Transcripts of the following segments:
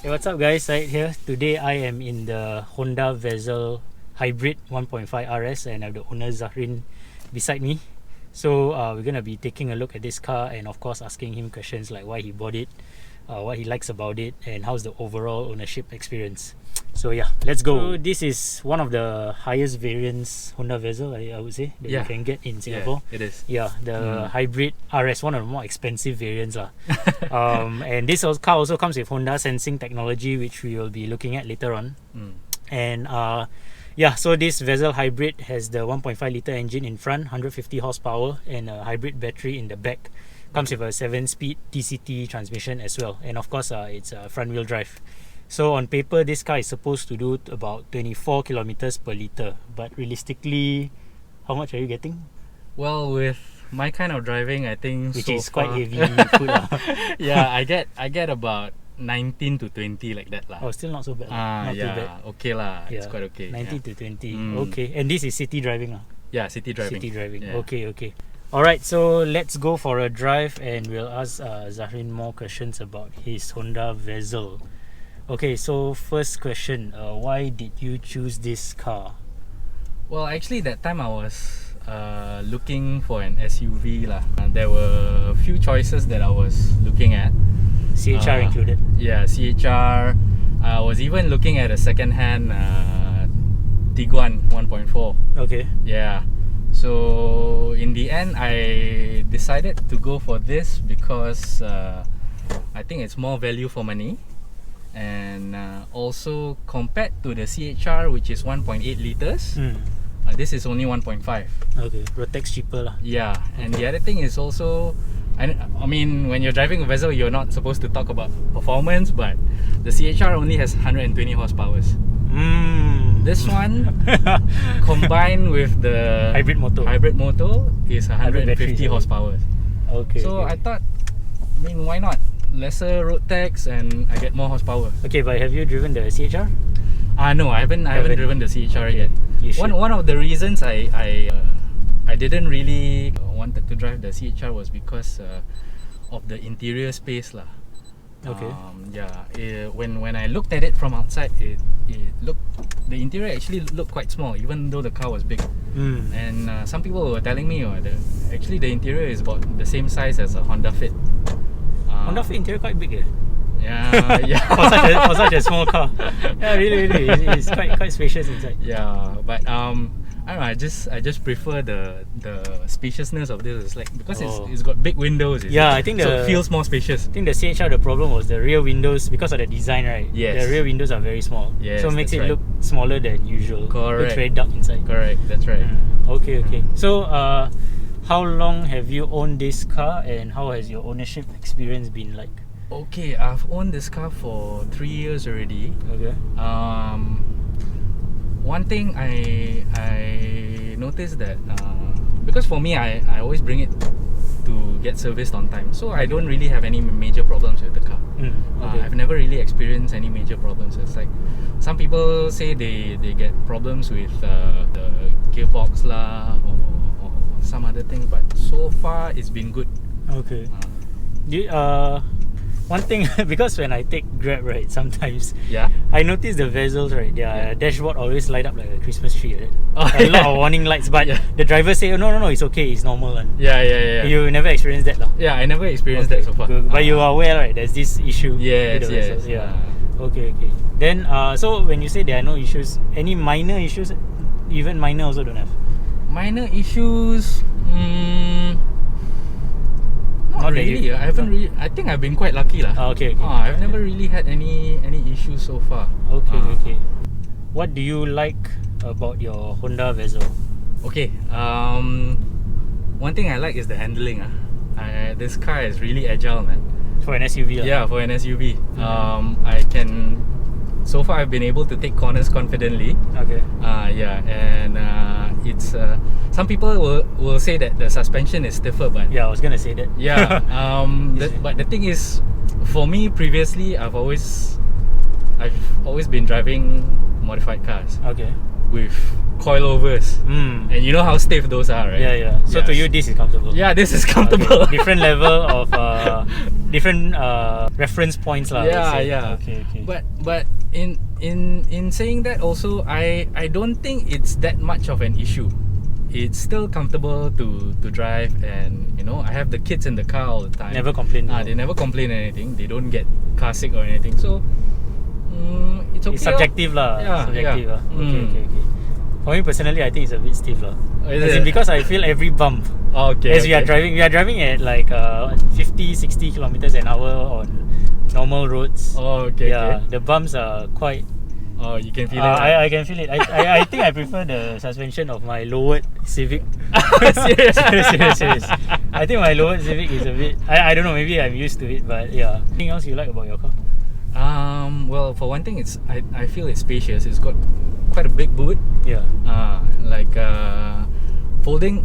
Hey, what's up guys, Syed here. Today I am in the Honda Vezel Hybrid 1.5 RS and I have the owner Zahrin beside me. So we're going to be taking a look at this car and of course asking him questions like why he bought it, what he likes about it, and how's the overall ownership experience. So yeah, let's go. So this is one of the highest variants Honda Vezel, I would say, that you can get in Singapore. Yeah, it is. Yeah, the Hybrid RS, one of the more expensive variants. And this car also comes with Honda sensing technology, which we will be looking at later on. And so this Vezel Hybrid has the 1.5 litre engine in front, 150 horsepower, and a hybrid battery in the back. Comes with a 7-speed TCT transmission as well, and of course it's front wheel drive. So on paper this car is supposed to do about 24 kilometers per litre, but realistically how much are you getting? Well, with my kind of driving, I think which so is far, quite heavy food yeah, I get about 19 to 20 like that lah. Oh, still not so bad. Not yeah, too bad. okay lah. It's quite okay. 19 to 20. Okay, and this is city driving lah. Yeah, city driving. City driving. Yeah. Okay. Alright, so let's go for a drive and we'll ask Zahrin more questions about his Honda Vezel. Okay, so first question, why did you choose this car? Well, actually that time I was looking for an SUV lah. There were a few choices that I was looking at. CHR included? Yeah, CHR. I was even looking at a second-hand Tiguan 1.4. Okay. Yeah. So in the end, I decided to go for this because I think it's more value for money, and also compared to the CHR, which is 1.8 liters, this is only 1.5. Okay, Rotex cheaper lah. Yeah, and the other thing is also, I mean, when you're driving a Vezel, you're not supposed to talk about performance, but the CHR only has 120 horsepower. This one combined with the hybrid motor is 150 horsepower. Okay. So I thought, why not? Lesser road tax and I get more horsepower. Okay, but have you driven the CHR? No, I haven't driven the CHR yet. One of the reasons I didn't really wanted to drive the CHR was because of the interior space lah. Okay. When I looked at it from outside, the interior actually looked quite small, even though the car was big. And some people were telling me actually the interior is about the same size as a Honda Fit. Honda Fit interior quite big. Yeah. for such a small car. Yeah, really, it's quite spacious inside. Yeah, but I don't know. I just prefer the spaciousness of this. It's like because it's got big windows. I think so it feels more spacious. I think the CHR, the problem was the rear windows because of the design, right? Yes. The rear windows are very small. Yes, so it makes it look smaller than usual. Correct. Looks very dark inside. Correct. That's right. Okay. So how long have you owned this car and how has your ownership experience been like? Okay, I've owned this car for 3 years already. Okay. One thing I noticed that because for me I always bring it to get serviced on time, so I don't really have any major problems with the car. I've never really experienced any major problems. It's like some people say they get problems with the gearbox lah or some other thing, but so far it's been good. Okay. One thing, because when I take Grab, right, sometimes I notice the Vezels, right, their dashboard always light up like a Christmas tree, right? A lot of warning lights, but the driver say, no, it's okay, it's normal one. Yeah. You never experienced that lah? Yeah, I never experienced that so far. But you are aware, right, there's this issue with the Yes. Vezels. Yeah. Okay. Then, so when you say there are no issues, any minor issues? Even minor also don't have? Minor issues? Not really. I haven't really. I think I've been quite lucky lah. Okay. I've never really had any issues so far. Okay. What do you like about your Honda Vezel? Okay. One thing I like is the handling. This car is really agile, man. For an SUV. Yeah, for an SUV. I can. So far, I've been able to take corners confidently. Okay. And it's some people will say that the suspension is stiffer, but I was gonna say that. Yeah. But the thing is, for me previously, I've always been driving modified cars. Okay. with coilovers, and you know how stiff those are, right? Yeah. So to you, this is comfortable. Yeah, this is comfortable. Okay. Different level of different reference points, lah. Yeah. Okay. But in saying that also, I don't think it's that much of an issue. It's still comfortable to drive, and you know, I have the kids in the car all the time. Never complain. They never complain anything. They don't get car sick or anything. So it's okay. It's subjective lah. Yeah, subjective yeah. Okay. For me personally, I think it's a bit stiff lah. Is As it? in, because I feel every bump. Okay. We are driving at like 50-60 kilometers an hour on normal roads. Okay. The bumps are quite. Oh, you can feel it. I can feel it. I think I prefer the suspension of my lowered Civic. Serious. I think my lowered Civic is a bit. I don't know. Maybe I'm used to it, but yeah. Anything else you like about your car? Well, for one thing, I feel it's spacious. It's got quite a big boot. Yeah. Folding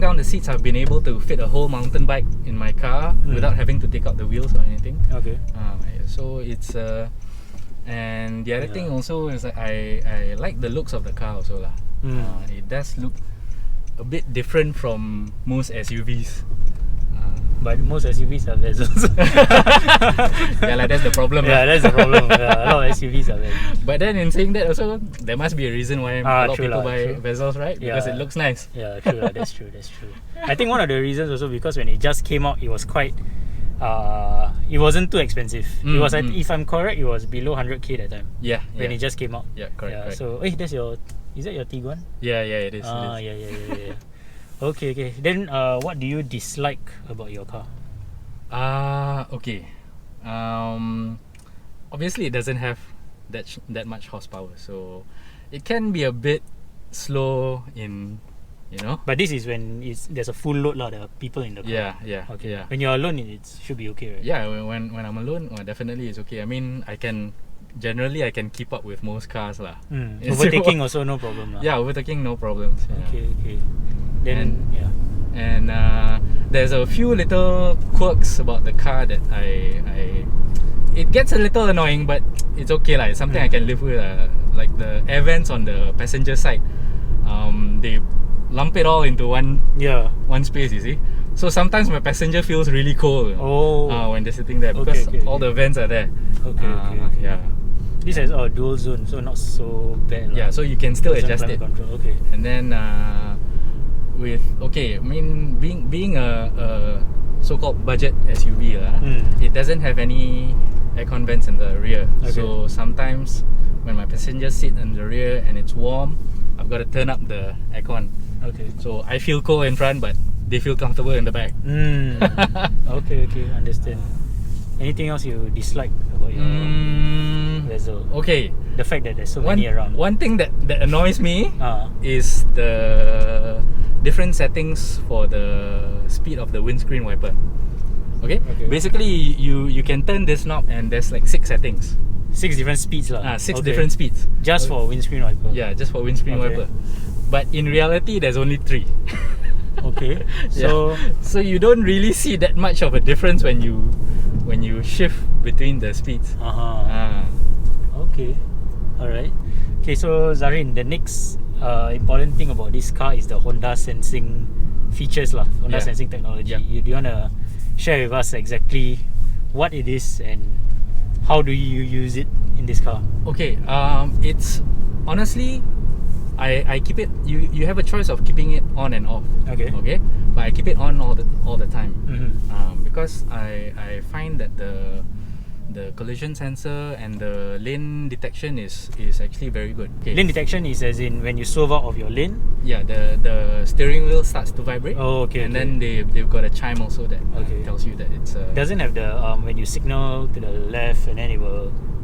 down the seats, I've been able to fit a whole mountain bike in my car without having to take out the wheels or anything. Okay. So it's and the other thing also is that I like the looks of the car also lah. It does look a bit different from most SUVs. But most SUVs are Vezels. That's the problem. That's the problem. A lot of SUVs are Vezels. But then in saying that also, there must be a reason why a lot of people buy true. Vezels, right? Because it looks nice. Yeah, true. That's true. I think one of the reasons also because when it just came out, it was quite. It wasn't too expensive. It was, if I'm correct, it was below 100k that time. Yeah. When it just came out. Yeah, correct. So, is that your Tiguan? Yeah, it is. Yeah. Okay. Then, what do you dislike about your car? Okay. Obviously, it doesn't have that much horsepower, so it can be a bit slow in, you know. But this is when there's a full load lah. There are people in the car. Yeah. Okay. Yeah. When you're alone, it should be okay, right? Yeah. When I'm alone, definitely it's okay. I mean, I can keep up with most cars lah. Overtaking also no problem lah. Yeah, overtaking no problems. Yeah. Okay. Then And there's a few little quirks about the car that it gets a little annoying, but it's okay lah. It's something I can live with. Like the air vents on the passenger side, they lump it all into one space. You see, so sometimes my passenger feels really cold. When they're sitting there because all the vents are there. Okay. Yeah. This has dual zone, so not so bad. Yeah, so you can still adjust it. Control. Okay. And then being a so-called budget SUV it doesn't have any aircon vents in the rear. So sometimes when my passengers sit in the rear and it's warm, I've got to turn up the aircon. Okay. So I feel cold in front, but they feel comfortable in the back. Okay, understand. Anything else you dislike about your Vezel? Okay. The fact that there's so many around. One thing that annoys me is the different settings for the speed of the windscreen wiper. Okay? Basically, you can turn this knob and there's like 6 settings. 6 different speeds lah. 6 different speeds. Just for windscreen wiper. Yeah, just for windscreen wiper. But in reality, there's only 3. Okay. So you don't really see that much of a difference when you shift between the speeds. Okay. Alright. Okay, so Zarin, the next important thing about this car is the Honda sensing features lah. Honda sensing technology. Do you want to share with us exactly what it is and how do you use it in this car? Okay. It's honestly, I keep it. You have a choice of keeping it on and off. Okay. But I keep it on all the time. Because I find that the collision sensor and the lane detection is actually very good. Lane detection is as in when you swerve out of your lane? Yeah, the steering wheel starts to vibrate. And then they've got a chime also that tells you that it's doesn't have the when you signal to the left and then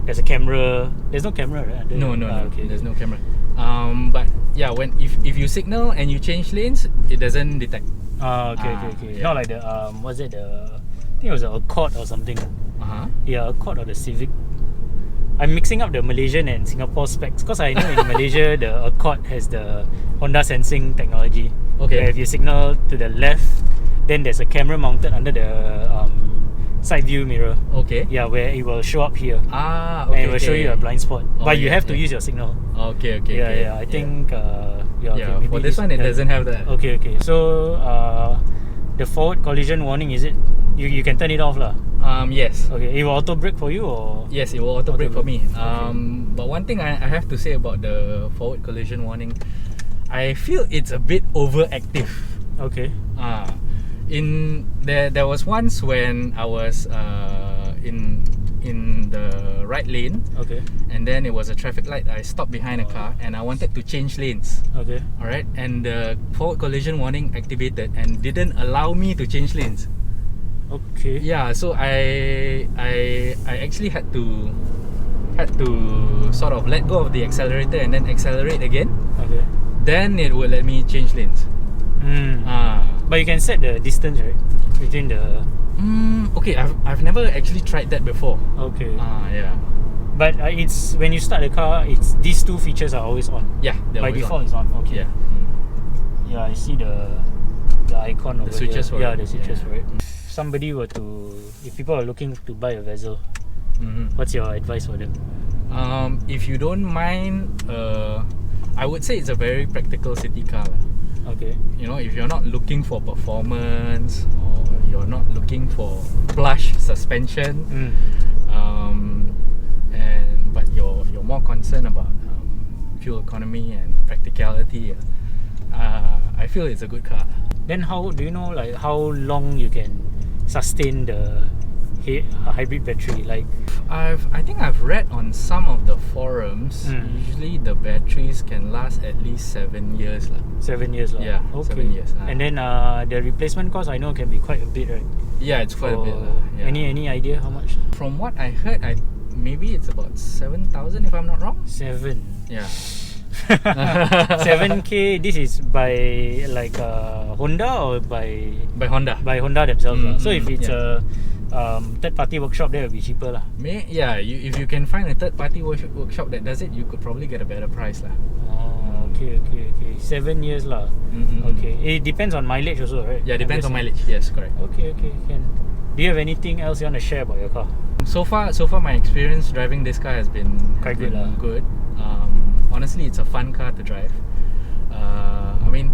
there's a camera. There's no camera, right? No. There's no camera. But yeah, if you signal and you change lanes, it doesn't detect. Okay. Not like the what's it, I think it was a Accord or something. Yeah, Accord or the Civic. I'm mixing up the Malaysian and Singapore specs because I know in Malaysia the Accord has the Honda sensing technology. Where if you signal to the left, then there's a camera mounted under the side view mirror. Okay. Yeah, where it will show up here. Ah, And okay. it will show you a blind spot. Oh, But you yeah, have to yeah. use your signal. Okay. Yeah. I think okay, maybe for this one it doesn't have that. Okay. So the forward collision warning, is it? You can turn it off lah. Yes. Okay. It will auto brake for you or? Yes, it will auto brake for me. Okay. But one thing I have to say about the forward collision warning, I feel it's a bit overactive. Okay. There was once when I was in the right lane. Okay. And then it was a traffic light. I stopped behind a car and I wanted to change lanes. Okay. Alright, and the forward collision warning activated and didn't allow me to change lanes. Okay. Yeah, so I actually had to sort of let go of the accelerator and then accelerate again. Okay. Then it would let me change lanes. But you can set the distance, right? Between the... Okay, I've never actually tried that before. Okay. Yeah. But it's when you start the car, it's these two features are always on. Yeah, by default it's on. Okay. Yeah. Yeah, I see the icon over the switches here. for Yeah, it. the switches for it. If somebody were to, if people are looking to buy a Vezel, what's your advice for them? If you don't mind, I would say it's a very practical city car. Okay. You know, if you're not looking for performance or you're not looking for plush suspension, but you're more concerned about fuel economy and practicality, I feel it's a good car. Then how do you know like how long you can sustain the hybrid battery? Like I think I've read on some of the forums, usually the batteries can last at least 7 years. 7 years. Yeah, okay. 7 years. And then the replacement cost I know can be quite a bit, right? Yeah, it's quite a bit. Yeah. Any idea how much? From what I heard, maybe it's about 7,000 if I'm not wrong. 7. Yeah. 7K. This is by like Honda or by Honda? By Honda themselves. So if it's yeah. a third party workshop, that will be cheaper lah. If you can find a third party workshop that does it, you could probably get a better price lah. Oh, okay. 7 years lah. Okay. It depends on mileage also, right? Yeah, depends on mileage. Yes, correct. Okay. Can. Do you have anything else you want to share about your car? So far my experience driving this car has been quite good. Honestly, it's a fun car to drive. I mean,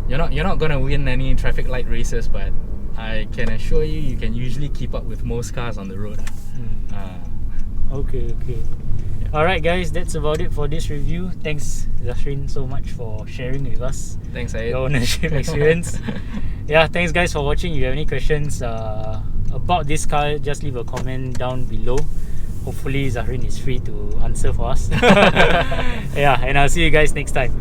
you're not gonna win any traffic light races, but I can assure you can usually keep up with most cars on the road. Okay. Yeah. Alright guys, that's about it for this review. Thanks Zafrin so much for sharing with us. Thanks, Syed. Your ownership experience. Yeah, thanks guys for watching. If you have any questions about this car, just leave a comment down below. Hopefully Zafrin is free to answer for us. Yeah, and I'll see you guys next time.